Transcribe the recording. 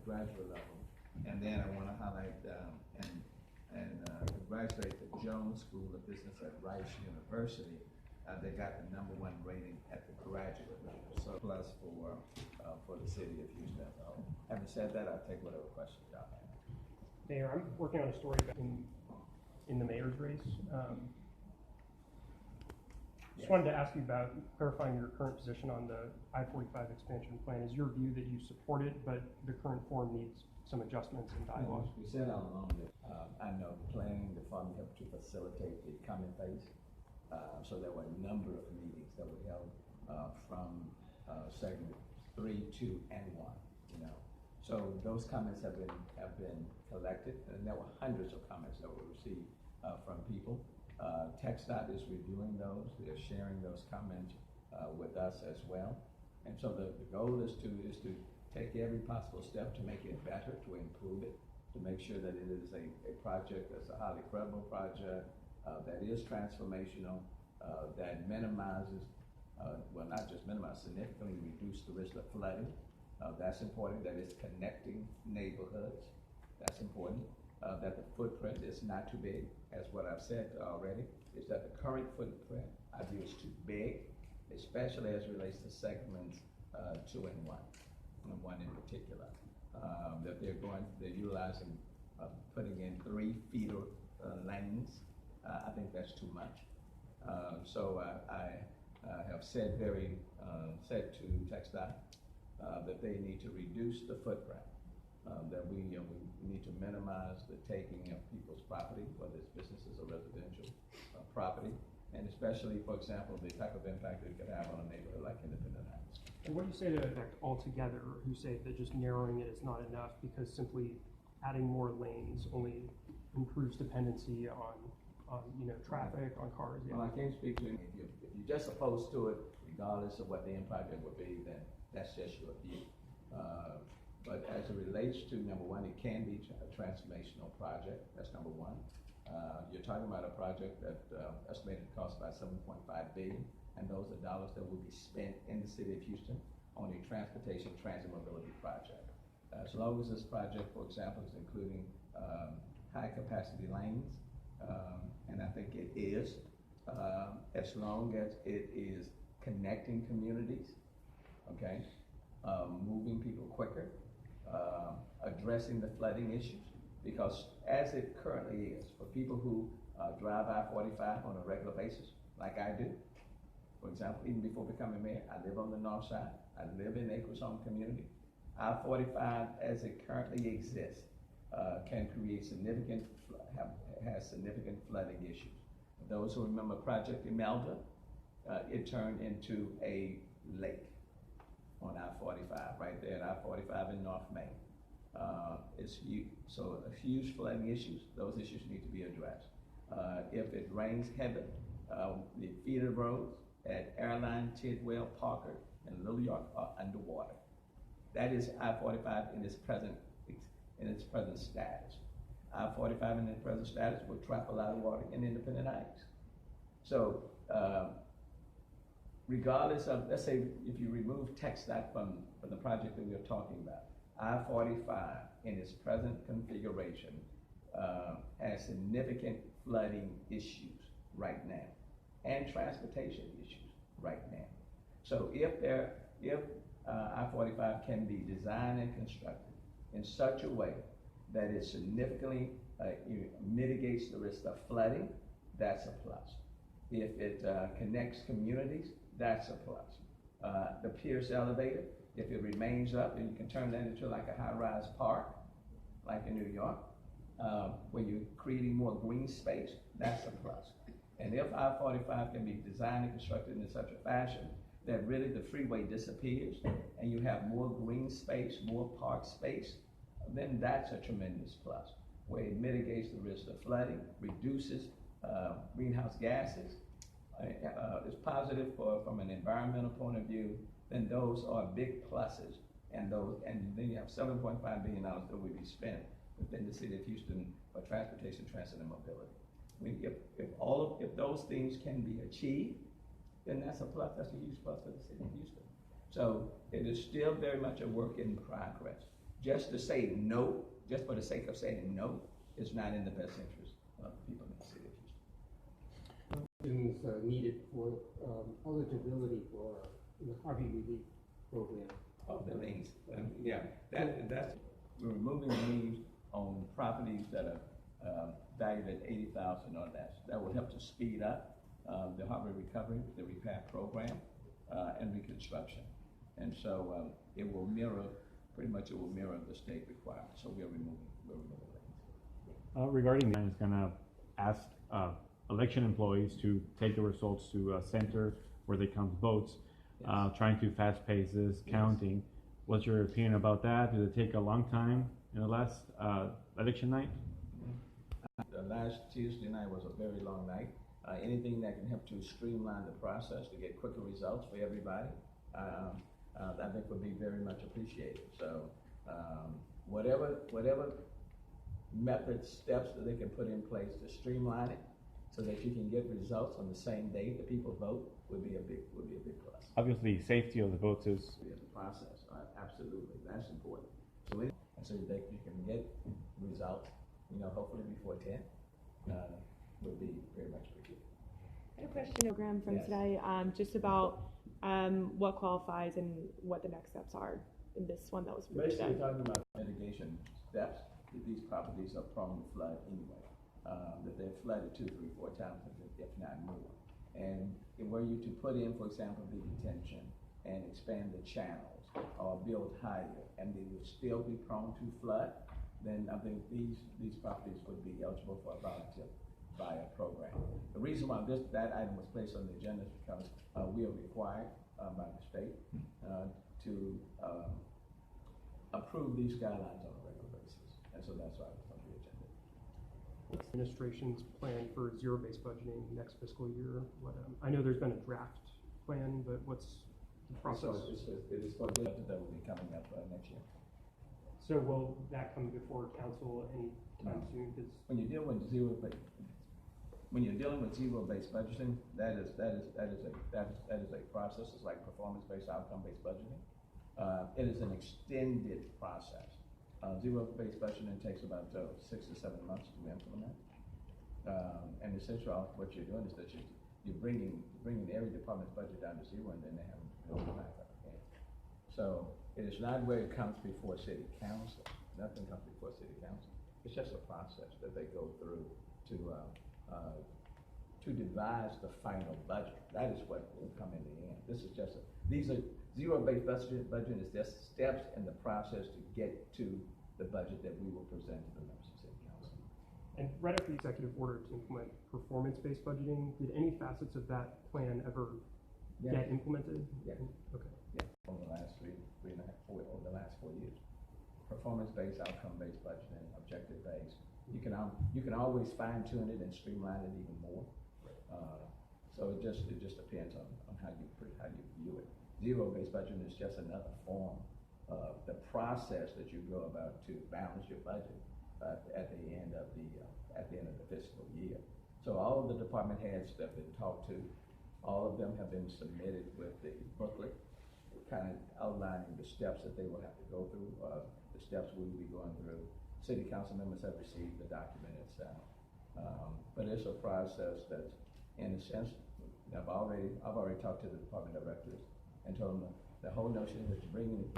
graduate level. And then I want to highlight and congratulate the Jones School of Business at Rice University. They got the #1 rating at the graduate level, so plus for the city of Houston. Having said that, I'll take whatever questions y'all have. Mayor, I'm working on a story in the mayor's race. Just wanted to ask you about clarifying your current position on the I-45 expansion plan. Is your view that you support it, but the current form needs some adjustments and dialogue? We said all along that I know planning the fund helped to facilitate the comment phase. So there were a number of meetings that were held from segment 3, 2, and 1. So those comments have been collected, and there were hundreds of comments that were received from people. TxDOT is reviewing those. They're sharing those comments with us as well. And so the goal is to take every possible step to make it better, to improve it, to make sure that it is a project that's a highly credible project, that is transformational, that minimizes, well, not just minimize, significantly reduce the risk of flooding. That's important. That it's connecting neighborhoods. That's important. That the footprint is not too big, as what I've said already, is that the current footprint I view is too big, especially as it relates to segments 2 and 1, and 1 in particular. That they're utilizing, putting in 3 feeder lanes. I think that's too much. So I have said to TxDOT that they need to reduce the footprint. That we need to minimize the taking of people's property, whether it's businesses or residential property, and especially, for example, the type of impact it could have on a neighborhood like Independent Heights. And what do you say to altogether who say that just narrowing it is not enough because simply adding more lanes only improves dependency on traffic, on cars? Yeah. Well, I can't speak to it. If you're just opposed to it, regardless of what the impact it would be, then that's just your view. But as it relates to #1, it can be a transformational project. That's #1. You're talking about a project that estimated cost about $7.5 billion, and those are dollars that will be spent in the city of Houston on a transportation transit mobility project. As long as this project, for example, is including high capacity lanes, and I think it is, as long as it is connecting communities, okay, moving people quicker, addressing the flooding issues, because as it currently is, for people who drive I-45 on a regular basis, like I do, for example, even before becoming mayor, I live on the north side, I live in Acres Home community. I-45 as it currently exists can create has significant flooding issues. Those who remember Project Imelda, it turned into a lake on I-45, right there at I-45 in North Main. It's huge. So huge flooding issues, those issues need to be addressed. If it rains heavy, the feeder roads at Airline, Tidwell, Parker, and Little York are underwater. That is I-45 in its present status. I-45 in its present status will trap a lot of water in Independent Heights. So regardless of, let's say if you remove TxDOT from the project that we're talking about, I-45 in its present configuration has significant flooding issues right now and transportation issues right now. So if I-45 can be designed and constructed in such a way that it significantly mitigates the risk of flooding, that's a plus. If it connects communities, that's a plus. The Pierce elevator, if it remains up, and you can turn that into like a high-rise park, like in New York, where you're creating more green space, that's a plus. And if I-45 can be designed and constructed in such a fashion that really the freeway disappears and you have more green space, more park space, then that's a tremendous plus, where it mitigates the risk of flooding, reduces greenhouse gases, is positive from an environmental point of view, then those are big pluses. And then you have $7.5 billion that will be spent within the city of Houston for transportation, transit, and mobility. I mean, if those things can be achieved, then that's a plus. That's a huge plus for the city of Houston. So it is still very much a work in progress. just to say no, just for the sake of saying no, is not in the best interest of the people in the city of Houston. Students needed for eligibility for the Harvey Relief Program. Oh, the liens, yeah, that's, we're removing liens on properties that are valued at $80,000 or less. That will help to speed up the harbor recovery, the repair program, and reconstruction. And so it will mirror, pretty much it will mirror the state requirements. So we're removing liens. Regarding that, it's gonna ask election employees to take the results to a center where they count votes, Yes. trying to fast pace this counting. What's your opinion about that? Did it take a long time in the last election night? The last Tuesday night was a very long night. Anything that can help to streamline the process to get quicker results for everybody, I think would be very much appreciated. So whatever methods, steps that they can put in place to streamline it so that you can get results on the same day that people vote would be a big plus. Obviously, safety of the votes is The process, absolutely, that's important. So that you can get results, hopefully before 10, would be very much appreciated. I had a question program from Yes. today, just about what qualifies and what the next steps are in this one that was approved Basically today. talking about mitigation steps, that these properties are prone to flood anyway, that they're flooded 2, 3, 4 times, if not more. And were you to put in, for example, the detention and expand the channels or build higher, and they would still be prone to flood, then I think these properties would be eligible for a volunteer buyout program. The reason why that item was placed on the agenda is because we are required by the state to approve these guidelines on a regular basis, and so that's why it's on the agenda. Administration's plan for zero-based budgeting next fiscal year? I know there's been a draft plan, but what's the process? It is for budget that will be coming up next year. So will that come before council anytime soon? 'Cause When you're dealing with zero-based budgeting, that is a process. It's like performance-based, outcome-based budgeting. It is an extended process. Zero-based budgeting takes about 6 to 7 months to implement. And essentially, what you're doing is that you're bringing every department's budget down to zero, and then they have to build it back up again. So it is not where it comes before city council. Nothing comes before city council. It's just a process that they go through to devise the final budget. That is what will come in the end. These are zero-based budgeting is just steps in the process to get to the budget that we will present to the members of city council. And right after the executive order to implement performance-based budgeting, did any facets of that plan ever get implemented? Yeah. Okay. Yeah, over the last over the last 4 years. Performance-based, outcome-based budgeting, objective-based. You can always fine-tune it and streamline it even more. So it just depends on how you view it. Zero-based budgeting is just another form of the process that you go about to balance your budget at the end of the fiscal year. So all of the department heads that have been talked to, all of them have been submitted with the booklet, kind of outlining the steps that they will have to go through, the steps we will be going through. City council members have received the document itself. But it's a process that's, in a sense, I've already talked to the department directors and told them the whole notion that you're bringing